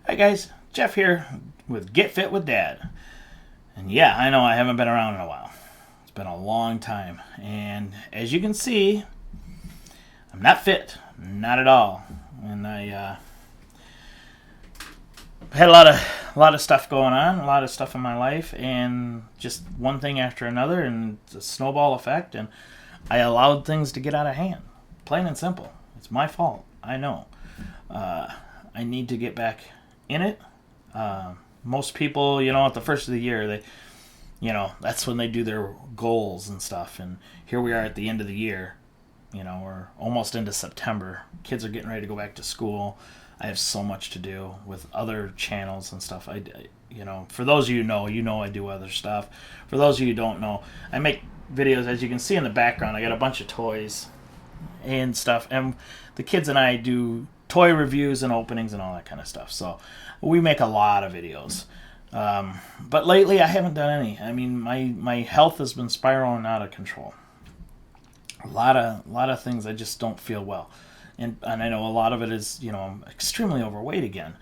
Hi guys, Jeff here with Get Fit with Dad. And yeah, I know I haven't been around in a while. It's been a long time. And as you can see, I'm not fit. Not at all. And I had a lot of stuff going on, a lot of stuff in my life, and just one thing after another, and it's a snowball effect, and I allowed things to get out of hand. Plain and simple. It's my fault. I know. I need to get back in it. Most people, at the first of the year, that's when they do their goals and stuff. And here we are at the end of the year. We're almost into September. Kids are getting ready to go back to school. I have so much to do with other channels and stuff. For those of you who know I do other stuff. For those of you who don't know, I make videos. As you can see in the background, I got a bunch of toys and stuff. And the kids and I do toy reviews and openings and all that kind of stuff. So we make a lot of videos. But lately I haven't done any. I mean, my health has been spiraling out of control. A lot of things I just don't feel well. And I know a lot of it is, I'm extremely overweight again.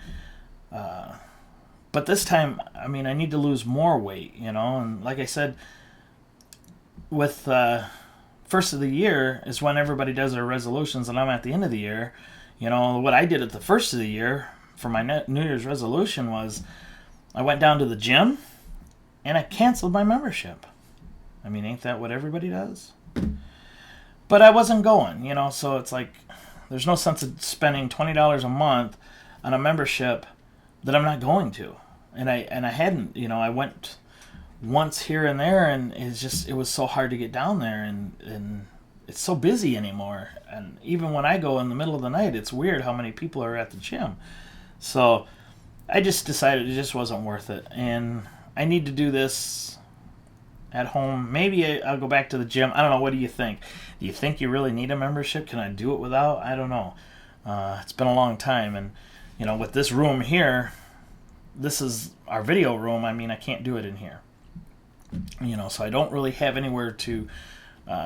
But this time, I need to lose more weight, and like I said, with first of the year is when everybody does their resolutions, and I'm at the end of the year. What I did at the first of the year for my New Year's resolution was I went down to the gym and I canceled my membership. Ain't that what everybody does? But I wasn't going, so it's like there's no sense of spending $20 a month on a membership that I'm not going to. And I hadn't, I went once here and there, and it was so hard to get down there, and it's so busy anymore. And even when I go in the middle of the night, it's weird how many people are at the gym. So I just decided it just wasn't worth it. And I need to do this at home. Maybe I'll go back to the gym. I don't know. What do you think? Do you think you really need a membership? Can I do it without? I don't know. It's been a long time. And, with this room here, this is our video room. I can't do it in here. So I don't really have anywhere to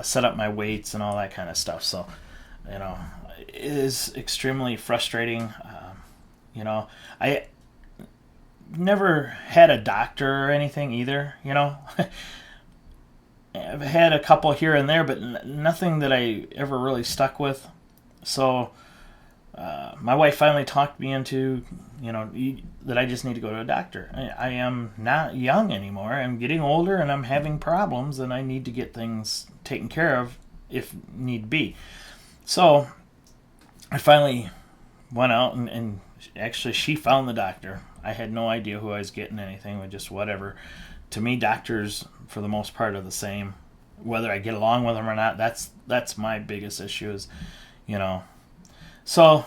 set up my weights and all that kind of stuff. So, it is extremely frustrating. I never had a doctor or anything either, I've had a couple here and there, but nothing that I ever really stuck with. So my wife finally talked me into, that I just need to go to a doctor. I am not young anymore. I'm getting older and I'm having problems, and I need to get things taken care of if need be. So I finally went out and actually she found the doctor. I had no idea who I was getting anything, with just whatever. To me, doctors for the most part are the same. Whether I get along with them or not, that's my biggest issue is, So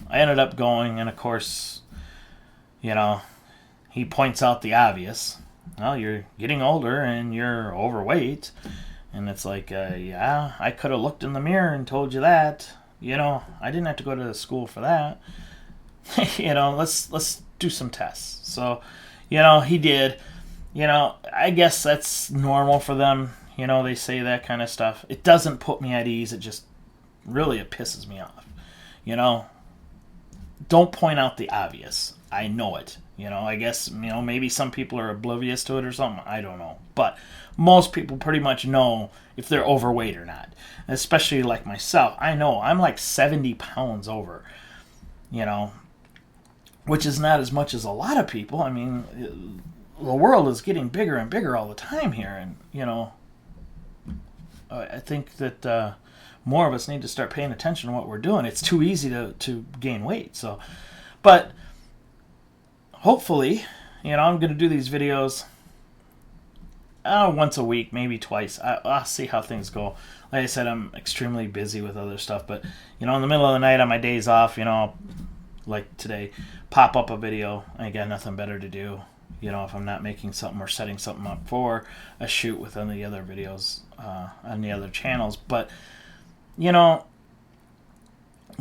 I ended up going, and of course, he points out the obvious. Well, you're getting older and you're overweight. And it's like, yeah, I could have looked in the mirror and told you that. I didn't have to go to school for that. Let's do some tests. So, he did. I guess that's normal for them. They say that kind of stuff. It doesn't put me at ease. It just really, it pisses me off. Don't point out the obvious. I know it. I guess, maybe some people are oblivious to it or something. I don't know. But most people pretty much know if they're overweight or not. Especially like myself. I know I'm like 70 pounds over, which is not as much as a lot of people. The world is getting bigger and bigger all the time here. And, I think that more of us need to start paying attention to what we're doing. It's too easy to gain weight. So, but hopefully, I'm going to do these videos once a week, maybe twice. I'll see how things go. Like I said, I'm extremely busy with other stuff. But, in the middle of the night on my days off, like today, pop up a video. I got nothing better to do. If I'm not making something or setting something up for a shoot with any other videos on the other channels. But,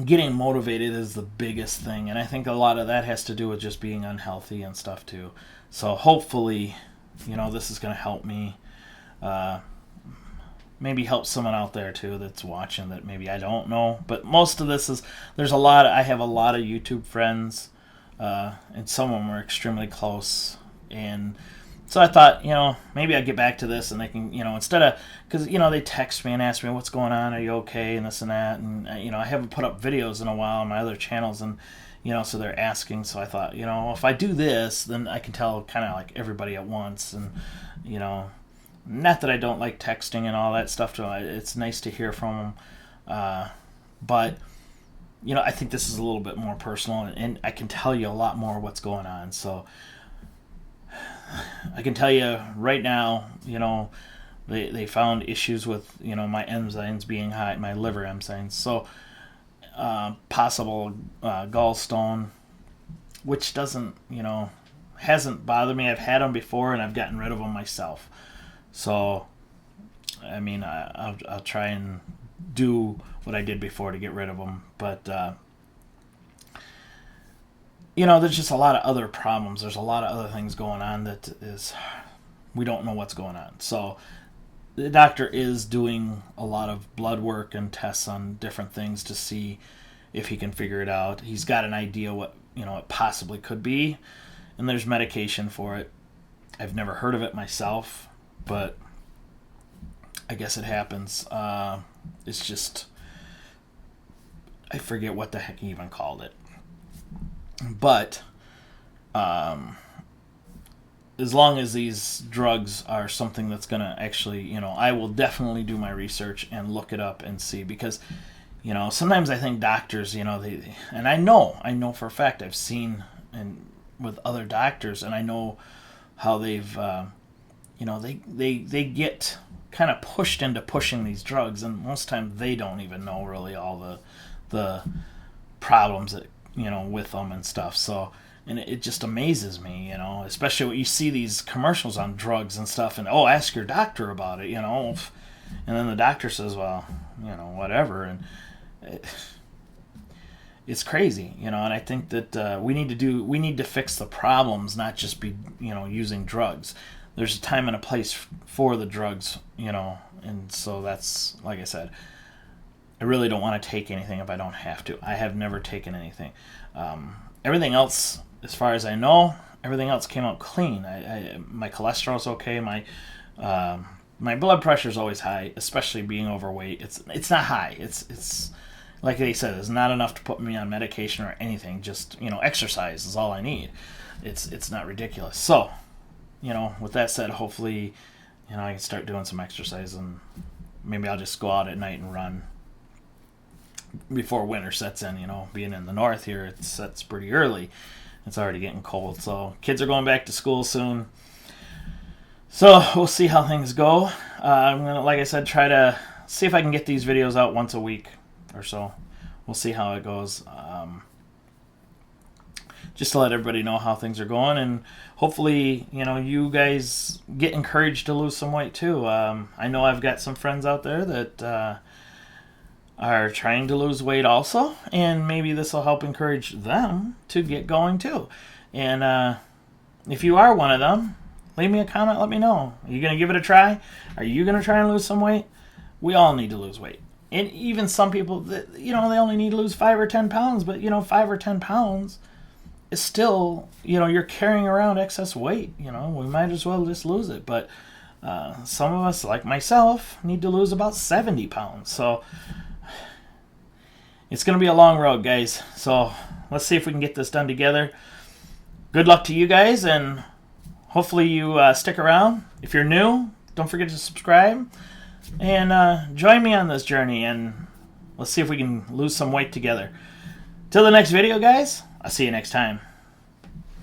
getting motivated is the biggest thing. And I think a lot of that has to do with just being unhealthy and stuff too. So hopefully, this is going to help me. Maybe help someone out there too that's watching that maybe I don't know. But most of this is, I have a lot of YouTube friends. and some of them were extremely close. And so I thought, maybe I'd get back to this, and they can, instead of, because, they text me and ask me, what's going on, are you okay, and this and that, and, I haven't put up videos in a while on my other channels, and, so they're asking, so I thought, if I do this, then I can tell kind of like everybody at once, and, not that I don't like texting and all that stuff, it's nice to hear from them, but, I think this is a little bit more personal, and I can tell you a lot more what's going on, so I can tell you right now, they found issues with, my enzymes being high, my liver enzymes. So, possible gallstone, which doesn't, hasn't bothered me. I've had them before, and I've gotten rid of them myself. So, I mean, I'll try and do what I did before to get rid of them. But, there's just a lot of other problems. There's a lot of other things going on that is, we don't know what's going on. So the doctor is doing a lot of blood work and tests on different things to see if he can figure it out. He's got an idea what, it possibly could be, and there's medication for it. I've never heard of it myself, but I guess it happens. It's just, I forget what the heck he even called it. But as long as these drugs are something that's going to actually, I will definitely do my research and look it up and see, because, sometimes I think doctors, they, and I know for a fact, I've seen and with other doctors, and I know how they've, they get kind of pushed into pushing these drugs, and most times they don't even know really all the problems that, with them and stuff. So, and it just amazes me, especially when you see these commercials on drugs and stuff, and ask your doctor about it, and then the doctor says, well, whatever, and it's crazy, and I think that we need to fix the problems, not just be, using drugs. There's a time and a place for the drugs, and so that's, like I said, I really don't want to take anything if I don't have to. I have never taken anything. Everything else, as far as I know, everything else came out clean. My cholesterol's okay. My blood pressure's always high, especially being overweight. It's not high. It's like they said, it's not enough to put me on medication or anything. Just exercise is all I need. It's not ridiculous. So, with that said, hopefully, I can start doing some exercise, and maybe I'll just go out at night and run before winter sets in. Being in the north here, it sets pretty early. It's already getting cold, so kids are going back to school soon. So we'll see how things go. I'm gonna, like I said, try to see if I can get these videos out once a week or so. We'll see how it goes. Just to let everybody know how things are going, and hopefully, you guys get encouraged to lose some weight too. I know I've got some friends out there that are trying to lose weight also, and maybe this will help encourage them to get going too. And if you are one of them, leave me a comment, let me know. Are you going to give it a try? Are you going to try and lose some weight? We all need to lose weight. And even some people, that they only need to lose 5 or 10 pounds, but 5 or 10 pounds is still, you're carrying around excess weight. We might as well just lose it. But some of us, like myself, need to lose about 70 pounds. So it's going to be a long road, guys. So let's see if we can get this done together. Good luck to you guys, and hopefully you stick around. If you're new, don't forget to subscribe, and join me on this journey, and let's see if we can lose some weight together. Till the next video, guys, I'll see you next time.